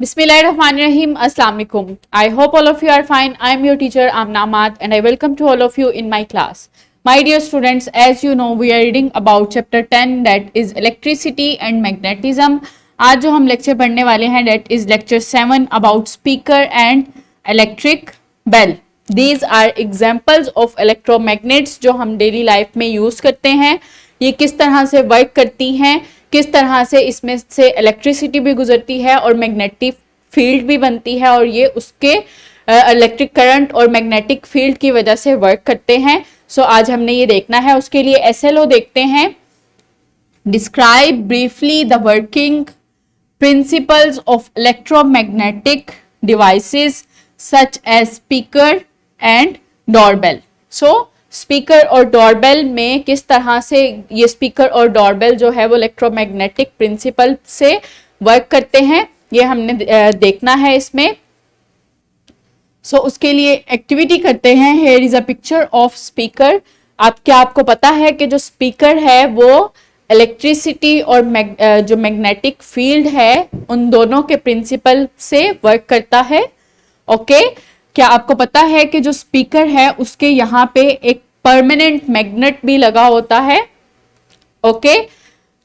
Bismillahirrahmanirrahim. Assalamu alaikum. I hope all of you are fine. I am your teacher Amna Ahmad and I welcome to all of you in my class. My dear students, as you know, we are reading about chapter 10 that is electricity and magnetism. आज जो हम lecture पढ़ने वाले हैं that is lecture 7 about speaker and electric bell. These are examples of electromagnets जो हम daily life में use करते हैं. ये किस तरह से वर्क करती हैं, किस तरह से इसमें से इलेक्ट्रिसिटी भी गुजरती है और मैग्नेटिक फील्ड भी बनती है और ये उसके इलेक्ट्रिक करंट और मैग्नेटिक फील्ड की वजह से वर्क करते हैं. सो आज हमने ये देखना है. उसके लिए एसएलओ देखते हैं. Describe briefly the working principles of electromagnetic devices such as speaker and doorbell. So speaker और डोरबेल में किस तरह से ये स्पीकर और डोरबेल जो है वो इलेक्ट्रोमैग्नेटिक प्रिंसिपल से वर्क करते हैं, ये हमने देखना है इसमें. सो उसके लिए एक्टिविटी करते हैं. Here is a picture of speaker. आपको पता है कि जो स्पीकर है वो इलेक्ट्रिसिटी और जो मैग्नेटिक फील्ड है उन दोनों के प्रिंसिपल से वर्क करता है. ओके क्या आपको पता है कि जो स्पीकर है उसके यहाँ पे एक परमानेंट मैग्नेट भी लगा होता है. ओके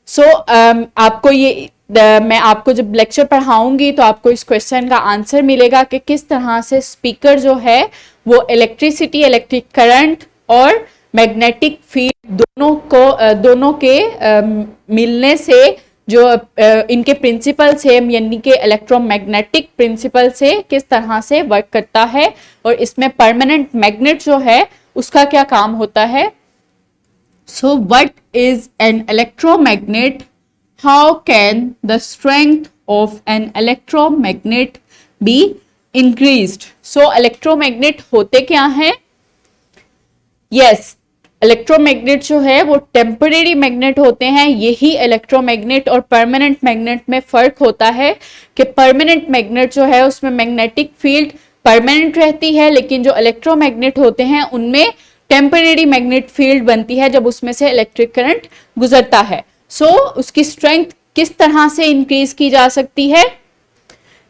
सो आपको ये मैं आपको जब लेक्चर पढ़ाऊंगी तो आपको इस क्वेश्चन का आंसर मिलेगा कि किस तरह से स्पीकर जो है वो इलेक्ट्रिसिटी, इलेक्ट्रिक करंट और मैग्नेटिक फील्ड दोनों के मिलने से जो इनके प्रिंसिपल से यानी कि इलेक्ट्रोमैग्नेटिक प्रिंसिपल से किस तरह से वर्क करता है और इसमें परमानेंट मैग्नेट जो है उसका क्या काम होता है. So what is an electromagnet? How can the strength of an electromagnet be increased? So electromagnet होते क्या हैं? यस, इलेक्ट्रोमैग्नेट जो है वो टेम्परेरी मैग्नेट होते हैं. यही इलेक्ट्रोमैग्नेट और परमानेंट मैग्नेट में फर्क होता है कि परमानेंट मैग्नेट जो है उसमें मैग्नेटिक फील्ड परमानेंट रहती है, लेकिन जो इलेक्ट्रोमैग्नेट होते हैं उनमें टेम्परेरी मैग्नेट फील्ड बनती है जब उसमें से इलेक्ट्रिक करंट गुजरता है. सो उसकी स्ट्रेंथ किस तरह से इंक्रीज की जा सकती है?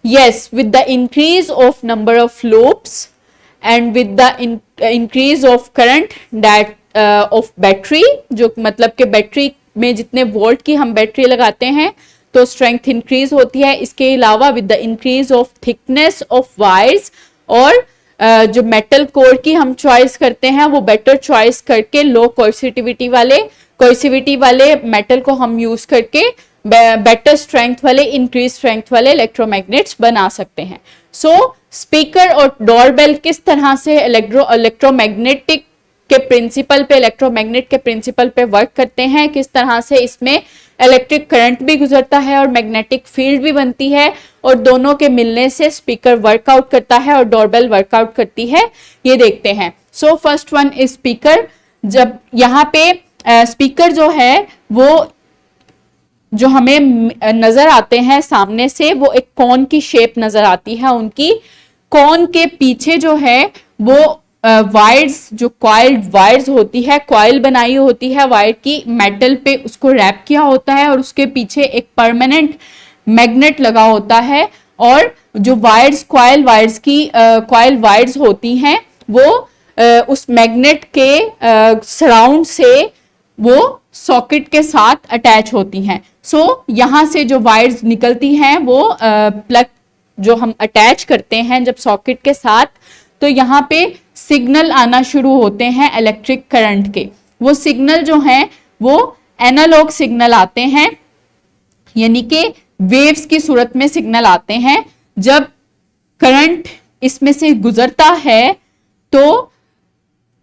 Yes, with the increase of number of loops and with the increase of current that of battery. जो मतलब कि बैटरी में जितने वोल्ट की हम बैटरी लगाते हैं तो स्ट्रेंथ इंक्रीज होती है. इसके अलावा with the increase of thickness of wires और जो मेटल कोर की हम चॉइस करते हैं वो बेटर चॉइस करके लो कोर्सिविटी वाले मेटल को हम यूज करके बेटर स्ट्रेंथ वाले, इंक्रीज स्ट्रेंथ वाले इलेक्ट्रोमैग्नेट्स बना सकते हैं. सो स्पीकर और डोरबेल किस तरह से इलेक्ट्रोमैग्नेटिक के प्रिंसिपल पे, इलेक्ट्रोमैग्नेट के प्रिंसिपल पे वर्क करते हैं, किस तरह से इसमें इलेक्ट्रिक करंट भी गुजरता है और मैग्नेटिक फील्ड भी बनती है और दोनों के मिलने से स्पीकर वर्कआउट करता है और डोरबेल वर्कआउट करती है, ये देखते हैं. So first one is speaker. जब यहाँ पे स्पीकर जो है वो जो हमें नजर आते हैं सामने से वो एक कॉन की शेप नजर आती है. उनकी कॉन के पीछे जो है वो वायर्स, जो कॉइल्ड वायर्स होती है, कॉइल बनाई होती है वायर की, मेटल पे उसको रैप किया होता है और उसके पीछे एक परमानेंट मैग्नेट लगा होता है और जो वायर्स, कॉइल वायर्स होती हैं वो उस मैग्नेट के सराउंड से वो सॉकेट के साथ अटैच होती हैं. सो यहाँ से जो वायर्स निकलती हैं वो प्लग जो हम अटैच करते हैं जब सॉकेट के साथ, तो यहाँ पे सिग्नल आना शुरू होते हैं इलेक्ट्रिक करंट के. वो सिग्नल जो हैं वो एनालॉग सिग्नल आते हैं, यानी कि वेव्स की सूरत में सिग्नल आते हैं. जब करंट इसमें से गुजरता है तो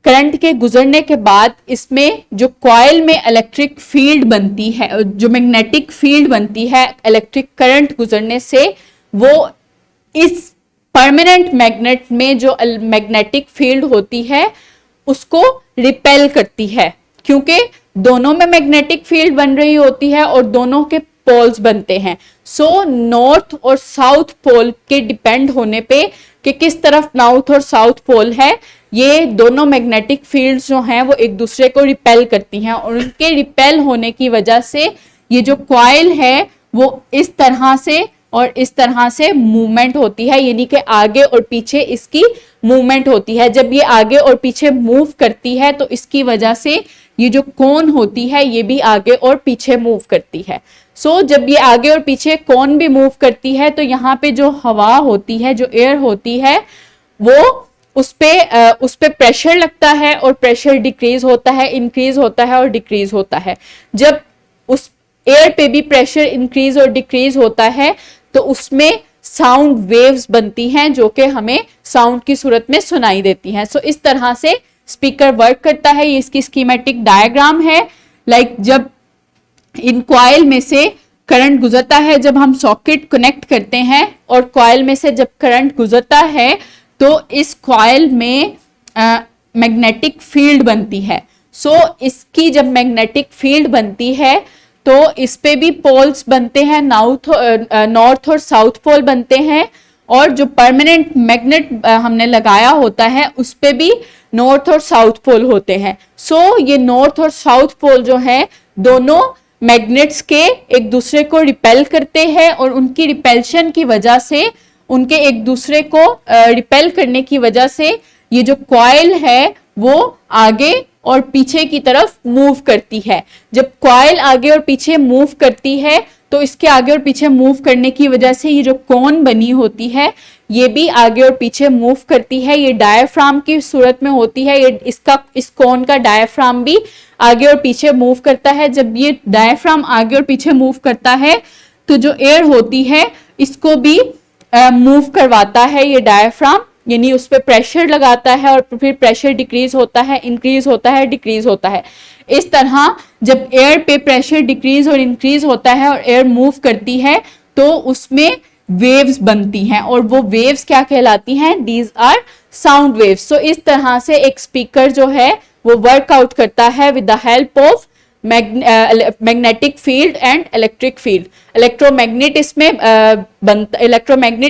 करंट के गुजरने के बाद इसमें जो कॉइल में इलेक्ट्रिक फील्ड बनती है, जो मैग्नेटिक फील्ड बनती है इलेक्ट्रिक करंट गुजरने से, वो इस परमानेंट मैग्नेट में जो मैग्नेटिक फील्ड होती है उसको रिपेल करती है, क्योंकि दोनों में मैग्नेटिक फील्ड बन रही होती है और दोनों के पोल्स बनते हैं. सो नॉर्थ और साउथ पोल के डिपेंड होने पे कि किस तरफ नॉर्थ और साउथ पोल है, ये दोनों मैग्नेटिक फील्ड्स जो हैं वो एक दूसरे को रिपेल करती हैं और उनके रिपेल होने की वजह से ये जो कॉइल है वो इस तरह से और इस तरह से मूवमेंट होती है, यानी कि आगे और पीछे इसकी मूवमेंट होती है। जब ये आगे और पीछे मूव करती है तो इसकी वजह से ये जो कोन होती है ये भी आगे और पीछे मूव करती है। सो जब ये आगे और पीछे कोन भी मूव करती है तो यहाँ पे जो हवा होती है, जो एयर होती है, वो उस पे प्रेशर लगता है और प्रेशर डिक्रीज होता है, इंक्रीज होता है और डिक्रीज होता है। जब उस एयर पे भी प्रेशर इंक्रीज और डिक्रीज होता है तो उसमें साउंड वेव्स बनती हैं जो कि हमें साउंड की सूरत में सुनाई देती हैं। सो इस तरह से स्पीकर वर्क करता है। ये इसकी स्कीमेटिक डायग्राम है। जब इन कॉइल में से करंट गुजरता है, जब हम सॉकेट कनेक्ट करते हैं और कॉइल में से जब करंट गुजरता है तो इस कॉइल में मैग्नेटिक फील्ड बनती है। सो इसकी जब मैग्नेटिक फील्ड बनती है तो इस पे भी पोल्स बनते हैं, नॉर्थ और साउथ पोल बनते हैं, और जो परमानेंट मैग्नेट हमने लगाया होता है उस पे भी नॉर्थ और साउथ पोल होते हैं। सो ये नॉर्थ और साउथ पोल जो है दोनों मैग्नेट्स के एक दूसरे को रिपेल करते हैं और उनकी रिपेल्शन की वजह से, उनके एक दूसरे को रिपेल करने की वजह से ये जो कॉइल है वो आगे और पीछे की तरफ मूव करती है। जब कॉइल आगे और पीछे मूव करती है तो इसके आगे और पीछे मूव करने की वजह से ये जो कोन बनी होती है ये भी आगे और पीछे मूव करती है। ये डायफ्राम की सूरत में होती है। ये इस कोन का डायफ्राम भी आगे और पीछे मूव करता है। जब ये डायफ्राम आगे और पीछे मूव करता है तो जो एयर होती है इसको भी मूव करवाता है ये डायफ्राम, यानी उस पर प्रेशर लगाता है और फिर प्रेशर डिक्रीज होता है, इंक्रीज होता है, डिक्रीज होता है। इस तरह जब एयर पे प्रेशर डिक्रीज और इंक्रीज होता है और एयर मूव करती है तो उसमें वेव्स बनती हैं और वो वेव्स क्या कहलाती हैं? These are sound waves. So इस तरह से एक स्पीकर जो है वो वर्कआउट करता है with the help of magnetic field and electric field. Electromagnet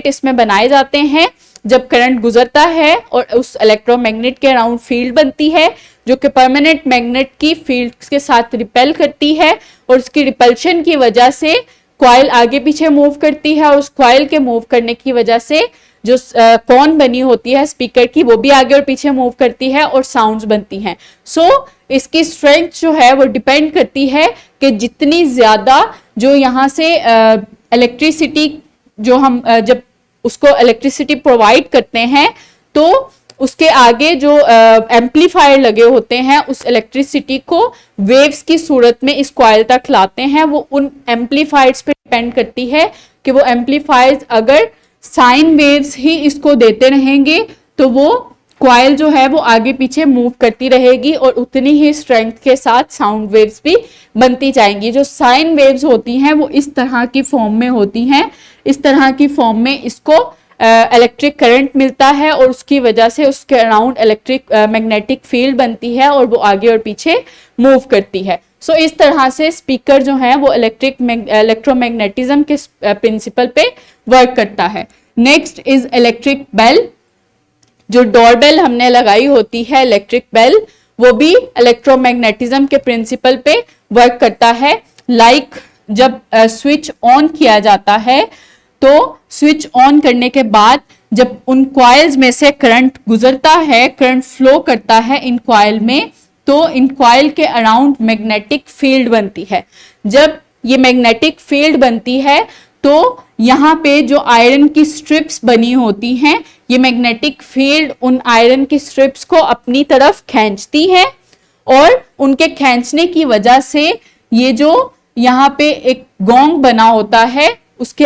इसमें बनाए जाते हैं जब करंट गुजरता है और उस इलेक्ट्रोमैग्नेट के अराउंड फील्ड बनती है जो कि परमानेंट मैग्नेट की फील्ड के साथ रिपेल करती है और उसकी रिपल्शन की वजह से कॉइल आगे पीछे मूव करती है और उस कॉइल के मूव करने की वजह से जो कोन बनी होती है स्पीकर की वो भी आगे और पीछे मूव करती है और साउंड्स बनती हैं। सो इसकी स्ट्रेंथ जो है वो डिपेंड करती है कि जितनी ज्यादा जो यहाँ से इलेक्ट्रिसिटी जो हम जब उसको इलेक्ट्रिसिटी प्रोवाइड करते हैं तो उसके आगे जो एम्पलीफायर लगे होते हैं उस इलेक्ट्रिसिटी को वेव्स की सूरत में इस कॉइल तक लाते हैं। वो उन एम्पलीफायर्स पे डिपेंड करती है कि वो एम्पलीफायर्स अगर साइन वेव्स ही इसको देते रहेंगे तो वो कॉइल जो है वो आगे पीछे मूव करती रहेगी और उतनी ही स्ट्रेंथ के साथ साउंड वेव्स भी बनती जाएंगी। जो साइन वेव्स होती हैं वो इस तरह की फॉर्म में होती हैं। इस तरह की फॉर्म में इसको इलेक्ट्रिक करंट मिलता है और उसकी वजह से उसके अराउंड इलेक्ट्रिक मैग्नेटिक फील्ड बनती है और वो आगे और पीछे मूव करती है। सो इस तरह से स्पीकर जो है वो इलेक्ट्रोमैग्नेटिज्म के प्रिंसिपल पे वर्क करता है। Next is electric bell. जो डोरबेल हमने लगाई होती है इलेक्ट्रिक बेल वो भी इलेक्ट्रोमैग्नेटिज्म के प्रिंसिपल पे वर्क करता है। जब स्विच ऑन किया जाता है तो स्विच ऑन करने के बाद जब उन कॉइल्स में से करंट गुजरता है, करंट फ्लो करता है इन कॉइल में, तो इन कॉइल के अराउंड मैग्नेटिक फील्ड बनती है। जब ये मैग्नेटिक फील्ड बनती है तो यहाँ पे जो आयरन की स्ट्रिप्स बनी होती हैं ये मैग्नेटिक फील्ड उन आयरन की स्ट्रिप्स को अपनी तरफ खींचती है और उनके खींचने की वजह से ये जो यहाँ पे एक गोंग बना होता है उसके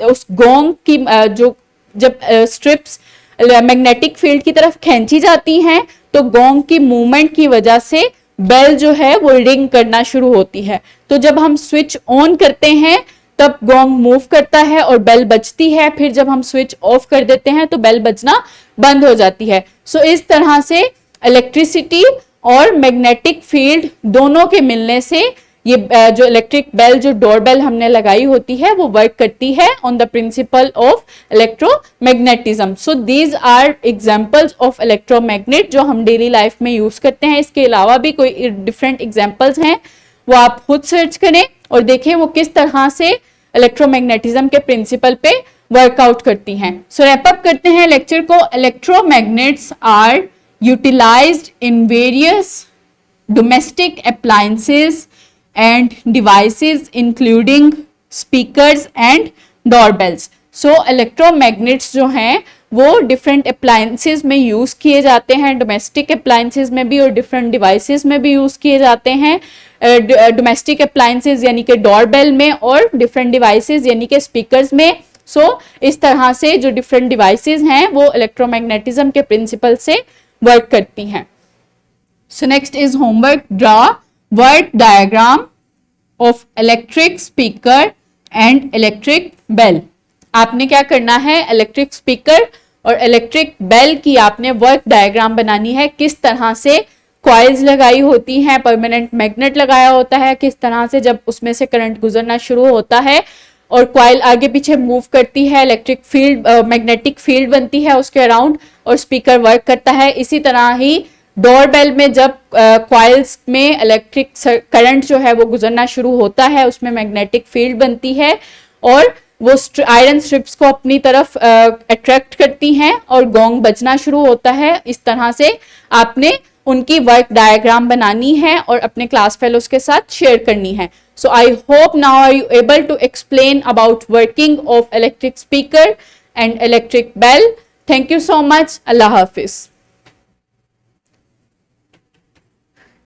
उस गोंग की जो जब स्ट्रिप्स मैग्नेटिक फील्ड की तरफ खींची जाती हैं तो गोंग की मूवमेंट की वजह से बेल जो है वो रिंग करना शुरू होती है। तो जब हम स्विच ऑन करते हैं तब गोंग मूव करता है और बेल बजती है। फिर जब हम स्विच ऑफ कर देते हैं तो बेल बजना बंद हो जाती है। सो इस तरह से इलेक्ट्रिसिटी और मैग्नेटिक फील्ड दोनों के मिलने से ये जो इलेक्ट्रिक बेल जो डोरबेल हमने लगाई होती है वो वर्क करती है on the principle of electromagnetism. So these are examples of electromagnet जो हम डेली लाइफ में यूज करते हैं। इसके अलावा भी कोई डिफरेंट एग्जांपल्स हैं वो आप खुद सर्च करें और देखें वो किस तरह से इलेक्ट्रोमैग्नेटिज्म के प्रिंसिपल पे वर्कआउट करती हैं। सो रैप अप करते हैं लेक्चर को। Electromagnets are utilised in various domestic appliances and devices including speakers and doorbells. So electromagnets जो हैं वो different appliances में use किए जाते हैं, domestic appliances में भी और different devices में भी use किए जाते हैं। domestic appliances यानी कि doorbell में और different devices यानी कि speakers में। So इस तरह से जो different devices हैं वो electromagnetism के principle से work करती हैं। So next is homework. Draw word diagram of electric speaker and electric bell. आपने क्या करना है, इलेक्ट्रिक स्पीकर और इलेक्ट्रिक बेल की आपने वर्क डायग्राम बनानी है। किस तरह से कॉइल्स लगाई होती हैं, परमानेंट मैग्नेट लगाया होता है, किस तरह से जब उसमें से करंट गुजरना शुरू होता है और कॉइल आगे पीछे मूव करती है, इलेक्ट्रिक फील्ड मैग्नेटिक फील्ड बनती है उसके अराउंड और स्पीकर वर्क करता है। इसी तरह ही डोरबेल में जब कॉइल्स में इलेक्ट्रिक करंट जो है वो गुजरना शुरू होता है, उसमें मैग्नेटिक फील्ड बनती है और वो आयरन स्ट्रिप्स को अपनी तरफ अट्रैक्ट करती हैं और गोंग बजना शुरू होता है। इस तरह से आपने उनकी वर्क डायग्राम बनानी है और अपने क्लास फेलोज के साथ शेयर करनी है। So I hope now are you able to explain about working of electric speaker and electric bell. Thank you so much. Allah Hafiz.